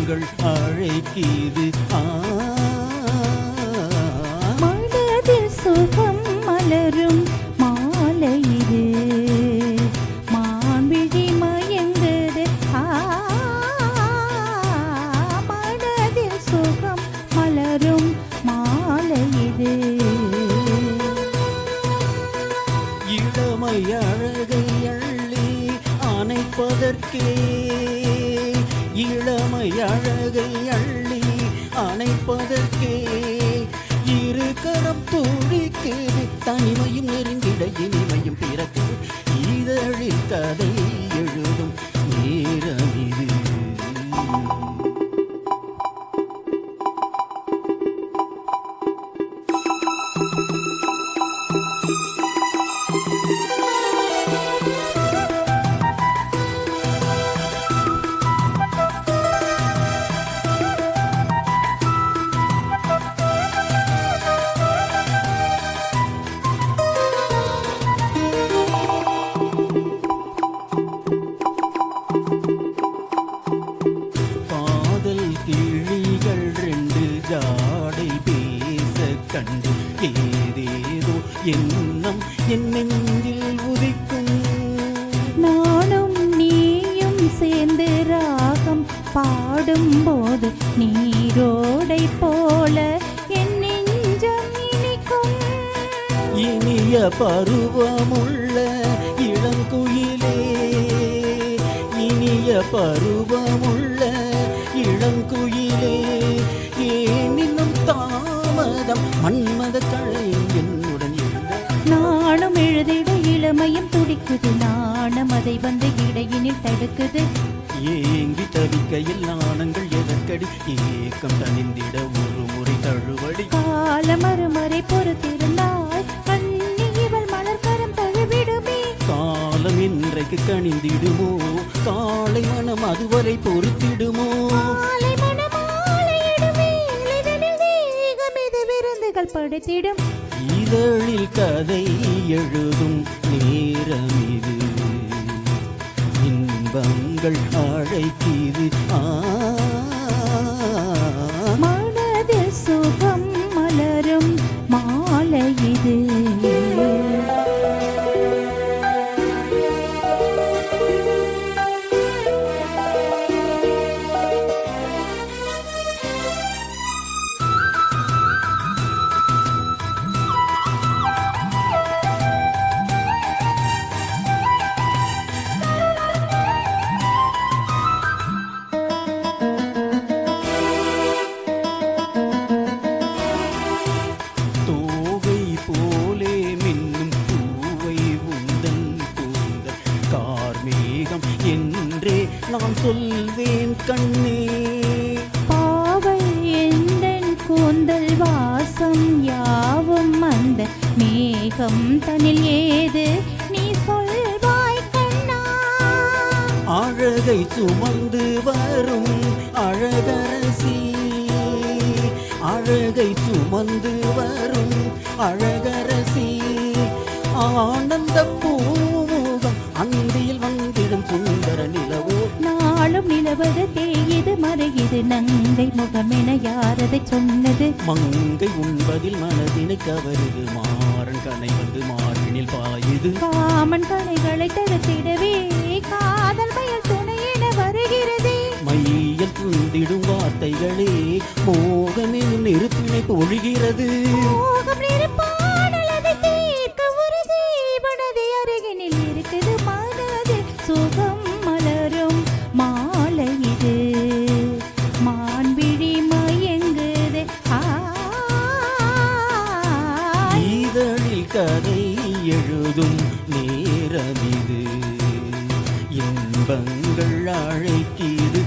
இன்பங்கள் அழைக்கிது மனதில் சுகம் மலரும் மாலை இது மான்விழி மயங்குது மனதில் சுகம் மலரும் மாலை இது இளமை அழகை அள்ளி அணைப்பதற்கே இளமை அழகை அள்ளி அணைப்பதற்கே இரு கரம் துடிக்குது தனிமையும் நெருங்கிட இனிமையும் பிறக்குது இதழில் கதை எழுதும் நேரம் இது கிளிகள் ரெண்டு ஜாடை பேச கண்டு ஏதேதோ எண்ணம் என் நெஞ்சில் உதிக்கும் நானும் நீயும் சேர்ந்து ராகம் பாடும்போது நீரோடை போல என் நெஞ்சம் இனிக்கும் இனிய பருவமுள்ள இளங்குயிலே இனிய பருவமுள்ள இளங்குயிலே ஏன் இன்னும் தாமதம் மன்மத கலை என்னுடன் எழுத நானும் எழுதிட இளமையும் துடிக்குது நாணம் அதை வந்து இடையினில் தடுக்குது ஏங்கி தவிக்கையில் நாணங்கள் எதற்கடி ஏக்கம் தனிந்திட ஒரு முறை தழுவடி கால மறுமறை பொறுத்திருந்தால் கண்ணி இவள் மலர்கரம் தழுவிடுமே காலம் இன்றைக்கு கணிந்திடுமோ காலை மனம் அதுவரை பொறுத்திடுமோ படுத்திடும் இதழில் கதை எழுதும் நேரம் இது இன்பங்கள் அழைக்கிது மனதில் சுகம் மலரும் மாலை இது என்றே நான் சொல்வேன் கண்ணே பாவை எந்தன் கூந்தல் வாசம் யாவும் அந்த மேகம் தனில் ஏது நீ சொல்வாய் கண்ணா அழகை சுமந்து வரும் அழகரசி அழகை சுமந்து வரும் அழகரசி ஆனந்த பூமுகம் அந்தியில் வந்திடும் சுந்தர நிலவோ நாளும் நிலவது தேயுது மறையுது நங்கை முகமென யாரதை சொன்னது மங்கை உண்பதில் மனதினை கவருது மாறன் கனை வந்து மார்பினில் பாயுது காமன் கலைகளை தடுத்திடவே காதல் மயல் துணையென வருகிறதே மையல் துண்டிடும் வார்த்தைகளே மோகமென் நெருப்பினை பொழிகிறது மோகம் நெருப்பானல் அதை தீர்க்க ஒரு தீபனதை அருகினில் இருக்குது மனது சுகம் மலரும் மாலை இது மான்விழி மயங்குது இதழில் கதை எழுதும் நேரம் இது இன்பங்கள் அழைக்கிது